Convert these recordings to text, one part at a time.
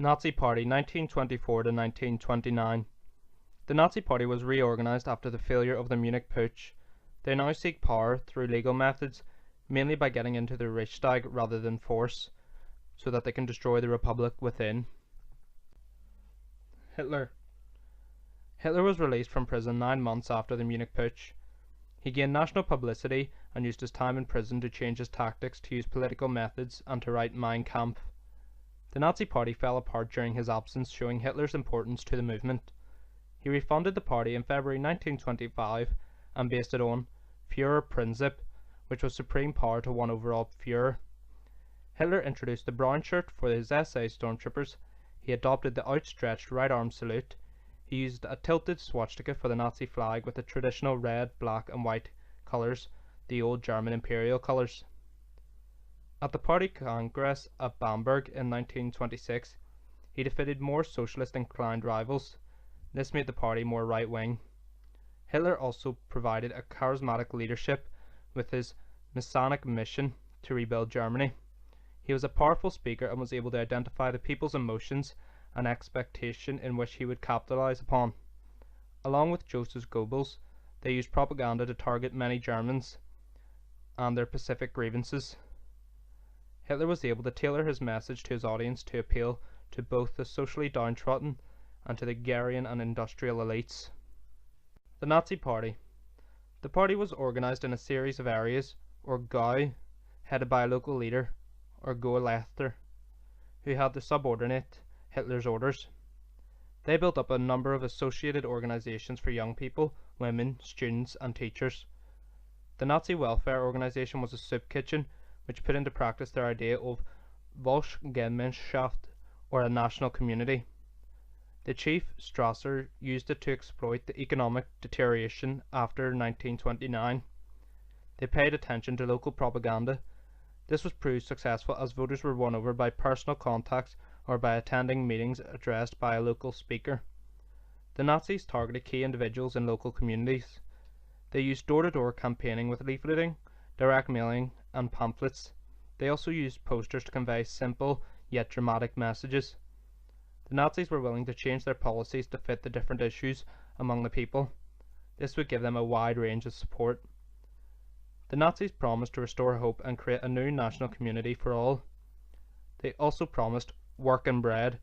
Nazi Party 1924 to 1929. The Nazi Party was reorganized after the failure of the Munich Putsch. They now seek power through legal methods, mainly by getting into the Reichstag rather than force, so that they can destroy the republic within. Hitler was released from prison 9 months after the Munich Putsch. He gained national publicity and used his time in prison to change his tactics, to use political methods, and to write Mein Kampf. The Nazi Party fell apart during his absence, showing Hitler's importance to the movement. He refunded the party in February 1925 and based it on Führerprinzip, which was supreme power to one over all Führer. Hitler introduced the brown shirt for his SS stormtroopers. He adopted the outstretched right arm salute. He used a tilted swastika for the Nazi flag with the traditional red, black and white colours, the old German imperial colours. At the party congress at Bamberg in 1926, he defeated more socialist inclined rivals. This made the party more right-wing. Hitler also provided a charismatic leadership with his messianic mission to rebuild Germany. He was a powerful speaker and was able to identify the people's emotions and expectation in which he would capitalize upon. Along with Joseph Goebbels, they used propaganda to target many Germans and their specific grievances. Hitler was able to tailor his message to his audience to appeal to both the socially downtrodden and to the agrarian and industrial elites. The Nazi Party. The party was organized in a series of areas, or Gau, headed by a local leader, or Gauleiter, who had to subordinate Hitler's orders. They built up a number of associated organizations for young people, women, students and teachers. The Nazi welfare organization was a soup kitchen, which put into practice their idea of Volksgemeinschaft, or a national community. The chief, Strasser, used it to exploit the economic deterioration after 1929. They paid attention to local propaganda. This was proved successful as voters were won over by personal contacts or by attending meetings addressed by a local speaker. The Nazis targeted key individuals in local communities. They used door-to-door campaigning with leafleting, direct mailing and pamphlets. They also used posters to convey simple yet dramatic messages. The Nazis were willing to change their policies to fit the different issues among the people. This would give them a wide range of support. The Nazis promised to restore hope and create a new national community for all. They also promised work and bread,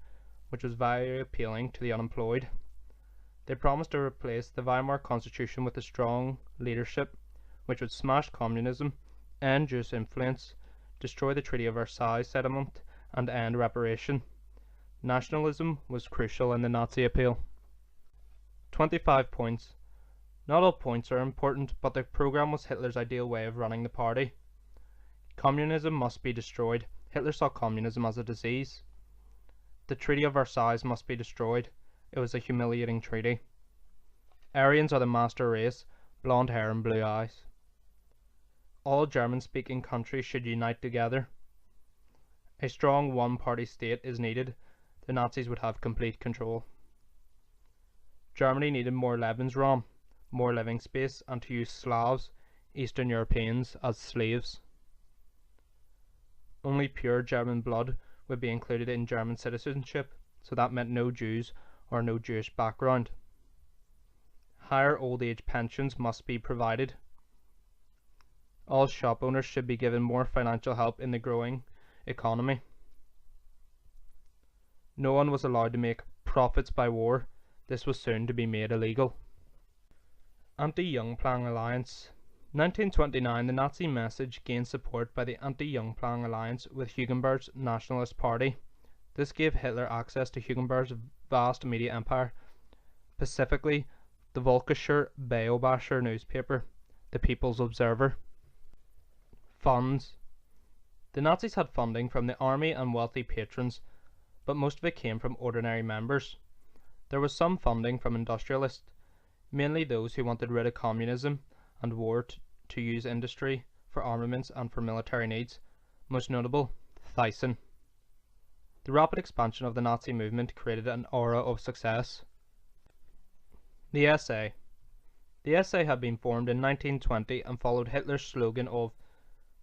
which was very appealing to the unemployed. They promised to replace the Weimar Constitution with a strong leadership, which would smash communism, end Jewish influence, destroy the Treaty of Versailles settlement, and end reparation. Nationalism was crucial in the Nazi appeal. 25 points. Not all points are important, but the programme was Hitler's ideal way of running the party. Communism must be destroyed. Hitler saw communism as a disease. The Treaty of Versailles must be destroyed. It was a humiliating treaty. Aryans are the master race, blonde hair and blue eyes. All German-speaking countries should unite together. A strong one-party state is needed. The Nazis would have complete control. Germany needed more Lebensraum, more living space, and to use Slavs, Eastern Europeans, as slaves. Only pure German blood would be included in German citizenship, so that meant no Jews or no Jewish background. Higher old age pensions must be provided. All shop owners should be given more financial help in the growing economy. No one was allowed to make profits by war. This was soon to be made illegal. Anti-Jungplan Alliance. 1929, the Nazi message gained support by the Anti-Jungplan Alliance with Hugenberg's Nationalist Party. This gave Hitler access to Hugenberg's vast media empire, specifically the Völkischer Beobachter newspaper, the People's Observer. Funds. The Nazis had funding from the army and wealthy patrons, but most of it came from ordinary members. There was some funding from industrialists, mainly those who wanted rid of communism and war to use industry for armaments and for military needs, most notable Thyssen. The rapid expansion of the Nazi movement created an aura of success. The SA. The SA had been formed in 1920 and followed Hitler's slogan of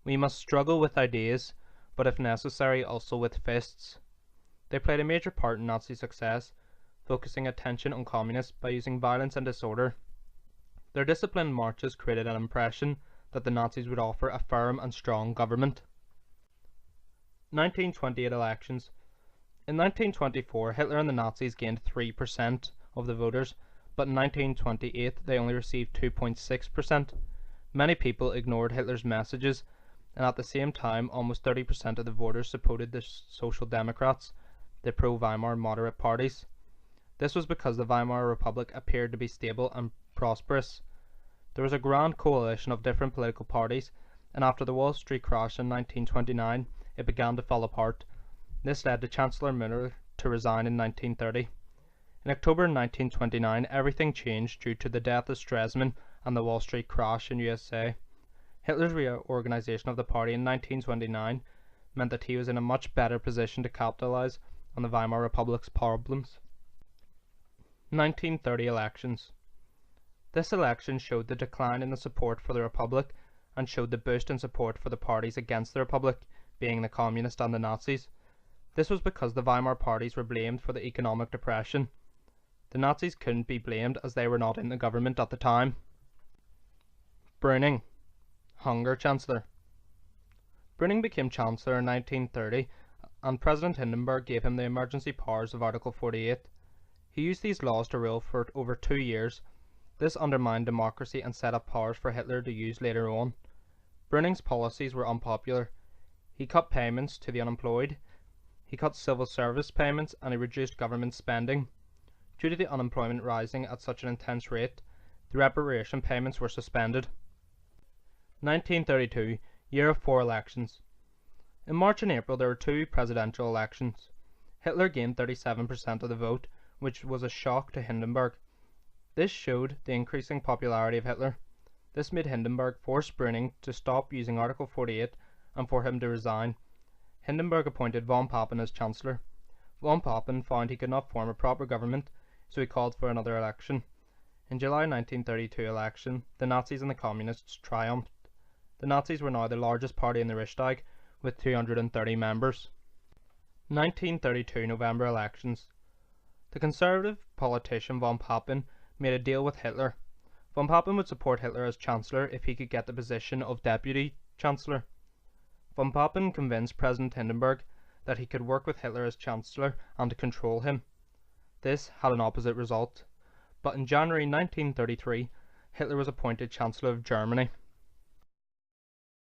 "We must struggle with ideas, but if necessary also with fists." They played a major part in Nazi success, focusing attention on communists by using violence and disorder. Their disciplined marches created an impression that the Nazis would offer a firm and strong government. 1928 elections. In 1924, Hitler and the Nazis gained 3% of the voters, but in 1928 they only received 2.6%. Many people ignored Hitler's messages, and at the same time almost 30% of the voters supported the Social Democrats, the pro-Weimar moderate parties. This was because the Weimar Republic appeared to be stable and prosperous. There was a grand coalition of different political parties, and after the Wall Street crash in 1929, it began to fall apart. This led to Chancellor Müller to resign in 1930. In October 1929, everything changed due to the death of Stresemann and the Wall Street crash in USA. Hitler's reorganization of the party in 1929 meant that he was in a much better position to capitalize on the Weimar Republic's problems. 1930 elections. This election showed the decline in the support for the Republic and showed the boost in support for the parties against the Republic, being the Communists and the Nazis. This was because the Weimar parties were blamed for the economic depression. The Nazis couldn't be blamed as they were not in the government at the time. Brüning, Hungary Chancellor. Brüning became Chancellor in 1930, and President Hindenburg gave him the emergency powers of Article 48. He used these laws to rule for over 2 years. This undermined democracy and set up powers for Hitler to use later on. Brüning's policies were unpopular. He cut payments to the unemployed, he cut civil service payments, and he reduced government spending. Due to the unemployment rising at such an intense rate, the reparation payments were suspended. 1932, year of 4 elections. In March and April there were 2 presidential elections. Hitler gained 37% of the vote, which was a shock to Hindenburg. This showed the increasing popularity of Hitler. This made Hindenburg force Brüning to stop using Article 48 and for him to resign. Hindenburg appointed von Papen as Chancellor. Von Papen found he could not form a proper government, so he called for another election. In July 1932 election, the Nazis and the Communists triumphed. The Nazis were now the largest party in the Reichstag, with 230 members. 1932 November elections. The conservative politician von Papen made a deal with Hitler. Von Papen would support Hitler as Chancellor if he could get the position of Deputy Chancellor. Von Papen convinced President Hindenburg that he could work with Hitler as Chancellor and to control him. This had an opposite result, but in January 1933, Hitler was appointed Chancellor of Germany.